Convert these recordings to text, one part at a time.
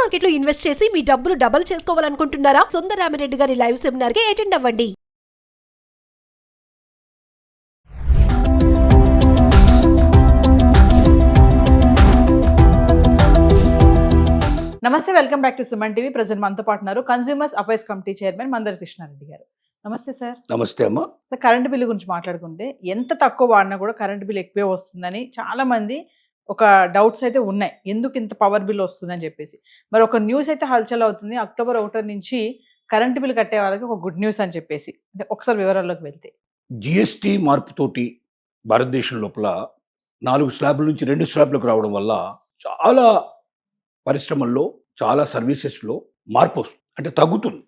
Market లో invest చేసి మీ డబ్బులు డబుల్ చేసుకోవాలనుకుంటున్నారా? సుందరరామిరెడ్డి గారి లైవ్ సెమినార్ కి అటెండ్ అవ్వండి. నమస్తే, welcome back to Suman TV. Present మనతో పాటు ఉన్నారు consumers affairs committee chairman Mandari Krishna Reddy గారు. నమస్తే సార్. నమస్తే అమ్మా. సార్, కరెంట్ బిల్లు గురించి మాట్లాడుకుంటే ఎంత తక్కువ వాడినా కూడా కరెంట్ బిల్ ఎక్కువే వస్తుందని చాలా మంది ఒక డౌట్స్ అయితే ఉన్నాయి, ఎందుకు ఇంత పవర్ బిల్ వస్తుందని చెప్పేసి. మరి ఒక న్యూస్ అయితే హల్చల్ అవుతుంది, అక్టోబర్ 1 నుంచి కరెంట్ బిల్ కట్టే వాళ్ళకి ఒక గుడ్ న్యూస్ అని చెప్పేసి. అంటే ఒకసారి వివరాల్లోకి వెళ్తే, జిఎస్టీ మార్పుతోటి భారతదేశం లోపల 4 స్లాబ్ల నుంచి 2 స్లాబ్లకు రావడం వల్ల చాలా పరిశ్రమల్లో, చాలా సర్వీసెస్లో మార్పు వస్తుంది. అంటే తగ్గుతుంది.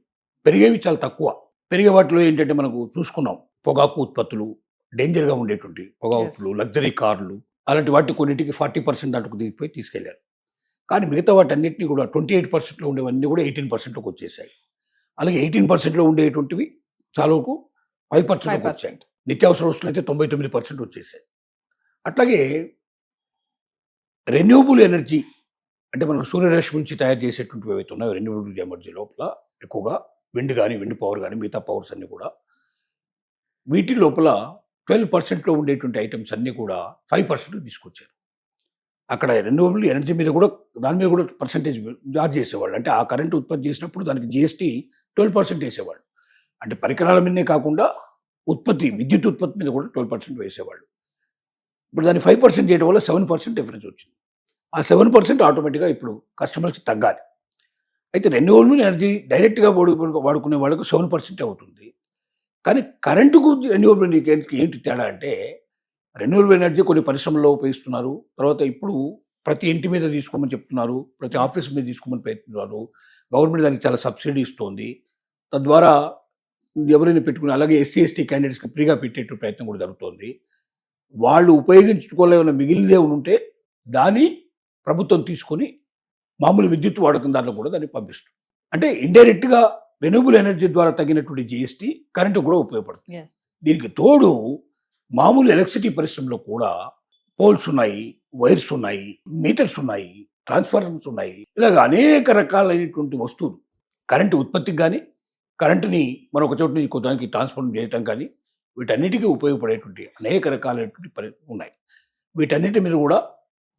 పెరిగేవి చాలా తక్కువ. పెరిగే వాటిలో ఏంటంటే మనకు చూసుకున్నాం, పొగాకు ఉత్పత్తులు, డేంజర్గా ఉండేటువంటి పొగాకులు, లగ్జరీ కార్లు, అలాంటి వాటి కొన్నింటికి 40% దాంట్లో దిగిపోయి తీసుకెళ్లారు. కానీ మిగతా వాటన్నిటిని కూడా 28%లో ఉండేవన్నీ కూడా 18%లోకి వచ్చేసాయి. అలాగే 18%లో ఉండేటువంటివి చాలా వరకు 5%లోకి వచ్చాయి. నిత్యావసర వస్తువులు అయితే 99% వచ్చేసాయి. అట్లాగే రెన్యూబుల్ ఎనర్జీ అంటే మనకు సూర్యరశ్మి నుంచి తయారు చేసేటువంటివి ఏవైతే ఉన్నాయో, రెన్యూబుల్ ఎనర్జీ లోపల ఎక్కువగా విండ్ కానీ, విండ్ పవర్ కానీ, మిగతా పవర్స్ అన్నీ కూడా వీటి లోపల 12%లో ఉండేటువంటి ఐటమ్స్ అన్నీ కూడా 5% తీసుకొచ్చారు. అక్కడ రెన్యూబుల్ ఎనర్జీ మీద కూడా, దాని మీద కూడా పర్సంటేజ్ చార్జ్ చేసేవాళ్ళు. అంటే ఆ కరెంట్ ఉత్పత్తి చేసినప్పుడు దానికి జిఎస్టీ 12% వేసేవాళ్ళు. అంటే పరికరాల మీదనే కాకుండా ఉత్పత్తి, విద్యుత్ ఉత్పత్తి మీద కూడా 12% వేసేవాళ్ళు. ఇప్పుడు దాన్ని 5% చేయడం వల్ల 7% డిఫరెన్స్ వచ్చింది. ఆ 7% ఆటోమేటిక్గా ఇప్పుడు కస్టమర్స్కి తగ్గాలి. అయితే రెన్యూవబుల్ ఎనర్జీ డైరెక్ట్గా వాడుకునే వాళ్ళకు 7% అవుతుంది. కానీ కరెంటుకు రెన్యూవబుల్ ఎనర్జీకి ఏంటి తేడా అంటే, రెన్యూవబుల్ ఎనర్జీ కొన్ని పరిశ్రమల్లో ఉపయోగిస్తున్నారు. తర్వాత ఇప్పుడు ప్రతి ఇంటి మీద తీసుకోమని చెప్తున్నారు, ప్రతి ఆఫీస్ మీద తీసుకోమని ప్రయత్నిస్తున్నారు. గవర్నమెంట్ దానికి చాలా సబ్సిడీ ఇస్తుంది. తద్వారా ఎవరైనా పెట్టుకుని, అలాగే ఎస్సీ క్యాండిడేట్స్కి ఫ్రీగా పెట్టేట ప్రయత్నం కూడా జరుగుతుంది. వాళ్ళు ఉపయోగించుకోలేమన్నా మిగిలినదే ఉంటే దాన్ని ప్రభుత్వం తీసుకొని మామూలు విద్యుత్ వాడకం దాంట్లో కూడా దాన్ని పంపిస్తుంది. అంటే ఇండైరెక్ట్గా రెన్యూబుల్ ఎనర్జీ ద్వారా తగినటువంటి జిఎస్టీ కరెంటు కూడా ఉపయోగపడుతుంది. దీనికి తోడు మామూలు ఎలక్ట్రిసిటీ పరిశ్రమలో కూడా పోల్స్ ఉన్నాయి, వైర్స్ ఉన్నాయి, మీటర్స్ ఉన్నాయి, ట్రాన్స్ఫార్మర్స్ ఉన్నాయి. ఇలాగ అనేక రకాలైనటువంటి వస్తువులు కరెంటు ఉత్పత్తికి కానీ, కరెంటుని మరొక చోటు నుంచి ఇంకో దానికి ట్రాన్స్ఫార్మ్ చేయటం కానీ, వీటన్నిటికీ ఉపయోగపడేటువంటి అనేక రకాలైనటువంటి ఉన్నాయి. వీటన్నిటి మీద కూడా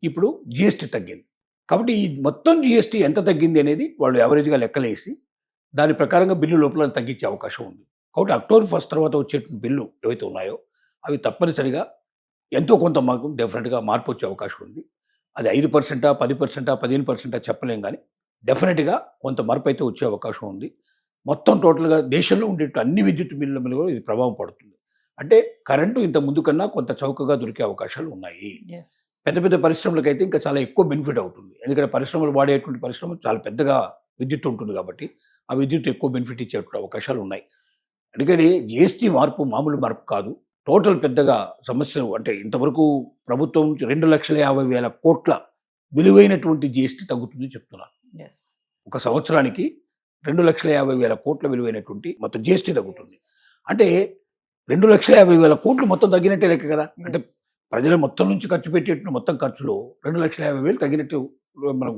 ఇప్పుడు జిఎస్టీ తగ్గింది. కాబట్టి ఈ మొత్తం జిఎస్టీ ఎంత తగ్గింది అనేది వాళ్ళు యావరేజ్గా లెక్కలేసి దాని ప్రకారంగా బిల్లు లోపల తగ్గించే అవకాశం ఉంది. కాబట్టి అక్టోబర్ 1 తర్వాత వచ్చేటువంటి బిల్లు ఏవైతే ఉన్నాయో అవి తప్పనిసరిగా ఎంతో కొంత మాకు డెఫినెట్గా మార్పు వచ్చే అవకాశం ఉంది. అది 5%, 10%, 15% చెప్పలేం, కానీ డెఫినెట్గా కొంత మార్పు అయితే వచ్చే అవకాశం ఉంది. మొత్తం టోటల్గా దేశంలో ఉండే అన్ని విద్యుత్ బిల్లుల మీద కూడా ఇది ప్రభావం పడుతుంది. అంటే కరెంటు ఇంత ముందు కన్నా కొంత చౌకగా దొరికే అవకాశాలు ఉన్నాయి. పెద్ద పెద్ద పరిశ్రమలకు అయితే ఇంకా చాలా ఎక్కువ బెనిఫిట్ అవుతుంది. ఎందుకంటే పరిశ్రమలు వాడేటువంటి పరిశ్రమ చాలా పెద్దగా విద్యుత్ ఉంటుంది కాబట్టి ఆ విద్యుత్ ఎక్కువ బెనిఫిట్ ఇచ్చేటువంటి అవకాశాలు ఉన్నాయి. అందుకని జిఎస్టీ మార్పు మామూలు మార్పు కాదు. టోటల్ పెద్దగా సమస్య అంటే ఇంతవరకు ప్రభుత్వం 2,50,000 కోట్ల విలువైనటువంటి జిఎస్టీ తగ్గుతుంది చెప్తున్నారు. ఒక సంవత్సరానికి 2,50,000 కోట్ల విలువైనటువంటి మొత్తం జిఎస్టీ తగ్గుతుంది. అంటే 2,50,000 కోట్లు మొత్తం తగ్గినట్టే లెక్క కదా. అంటే ప్రజల మొత్తం నుంచి ఖర్చు పెట్టేటువంటి మొత్తం ఖర్చులో 2,50,000 తగ్గినట్టు మనం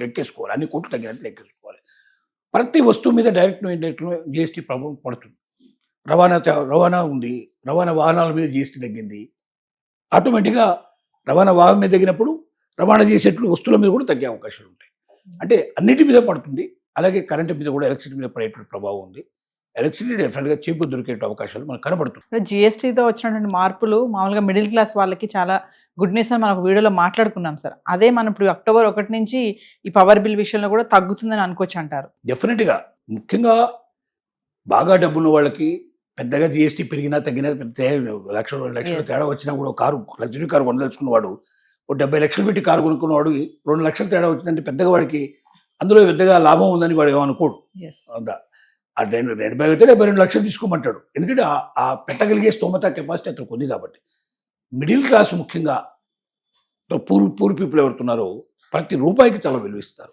లెక్కేసుకోవాలి. అన్ని కోట్లు తగ్గినట్టు లెక్కేసుకోవాలి. ప్రతి వస్తువు మీద డైరెక్ట్ ఇండైరెక్ట్ జిఎస్టీ ప్రభావం పడుతుంది. రవాణా ఉంది, రవాణా వాహనాల మీద జిఎస్టీ తగ్గింది. ఆటోమేటిక్గా రవాణా వాహనం మీద తగ్గినప్పుడు రవాణా చేసేటువంటి వస్తువుల మీద కూడా తగ్గే అవకాశాలు ఉంటాయి. అంటే అన్నిటి మీద పడుతుంది. అలాగే కరెంటు మీద కూడా, ఎలక్ట్రిసిటీ మీద పడేటువంటి ప్రభావం ఉంది. ఎలక్ట్రిసిటీ డెఫినెట్గా చీపు దొరికే అవకాశాలు మనకు కనబడుతుంది. జిఎస్టీతో వచ్చినటువంటి మార్పులు మామూలుగా మిడిల్ క్లాస్ వాళ్ళకి చాలా గుడ్ న్యూస్ అని మనం ఒక వీడియోలో మాట్లాడుకున్నాం సార్. అదే మనం ఇప్పుడు అక్టోబర్ 1 నుంచి ఈ పవర్ బిల్ విషయంలో కూడా తగ్గుతుందని అనుకోవచ్చు అంటారు. డెఫినెట్గా ముఖ్యంగా బాగా డబ్బున్న వాళ్ళకి పెద్దగా జిఎస్టీ పెరిగినా తగ్గినా లక్షల తేడా వచ్చినా కూడా కారు, లగ్జరీ కారు కొనదలుచుకున్నవాడు, 70 లక్షలు పెట్టి కారు కొనుక్కున్నవాడు 2 లక్షలు తేడా వచ్చిందంటే పెద్దగా వాడికి అందులో పెద్దగా లాభం ఉందని వాడు ఏమనుకోడు. ఆ 2 అయితే 72 లక్షలు తీసుకోమంటాడు. ఎందుకంటే ఆ పెట్టగలిగే స్తోమత, కెపాసిటీ అతను ఉంది కాబట్టి. మిడిల్ క్లాస్ ముఖ్యంగా పూర్ పీపుల్ ఎవరుతున్నారో ప్రతి రూపాయికి చాలా విలువిస్తారు.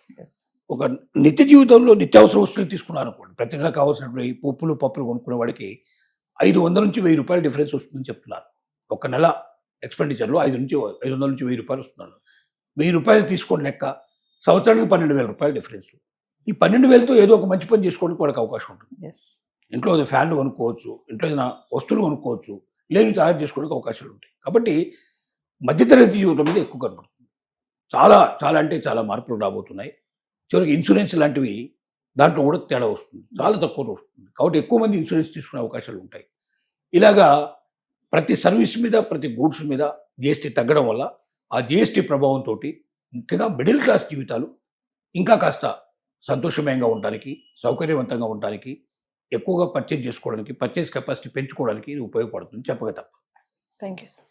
ఒక నిత్య జీవితంలో నిత్యావసర వస్తువులు తీసుకున్నారు అనుకోండి, ప్రతి నెల కావాల్సినటువంటి పప్పులు కొనుక్కునే వాడికి 500 నుంచి 1000 రూపాయలు డిఫరెన్స్ వస్తుందని చెప్తున్నారు. ఒక నెల ఎక్స్పెండిచర్లో 500 నుంచి 1000 రూపాయలు వస్తున్నారు. 1000 రూపాయలు తీసుకోండి లెక్క. సంవత్సరానికి 12,000 రూపాయలు డిఫరెన్స్. ఈ 12,000తో ఏదో ఒక మంచి పని చేసుకోవడానికి వాళ్ళకి అవకాశం ఉంటుంది. ఎస్. ఇంట్లో ఏదో ఫ్యాన్లు కొనుక్కోవచ్చు, ఇంట్లో ఏదైనా వస్తువులు కొనుక్కోవచ్చు, లేని తయారు చేసుకోవడానికి అవకాశాలు ఉంటాయి. కాబట్టి మధ్యతరగతి జీవితం మీద ఎక్కువ కనబడుతుంది. చాలా చాలా అంటే చాలా మార్పులు రాబోతున్నాయి. చివరికి ఇన్సూరెన్స్ లాంటివి దాంట్లో కూడా తేడా వస్తుంది, చాలా తక్కువ వస్తుంది. కాబట్టి ఎక్కువ మంది ఇన్సూరెన్స్ తీసుకునే అవకాశాలు ఉంటాయి. ఇలాగా ప్రతి సర్వీస్ మీద, ప్రతి గూడ్స్ మీద జిఎస్టీ తగ్గడం వల్ల ఆ జిఎస్టీ ప్రభావంతో ముఖ్యంగా మిడిల్ క్లాస్ జీవితాలు ఇంకా కాస్త సంతోషమయంగా ఉండడానికి, సౌకర్యవంతంగా ఉండడానికి, ఎక్కువగా పర్చేజ్ చేసుకోవడానికి, పర్చేజ్ కెపాసిటీ పెంచుకోవడానికి ఇది ఉపయోగపడుతుంది చెప్పక తప్ప. Thank you sir.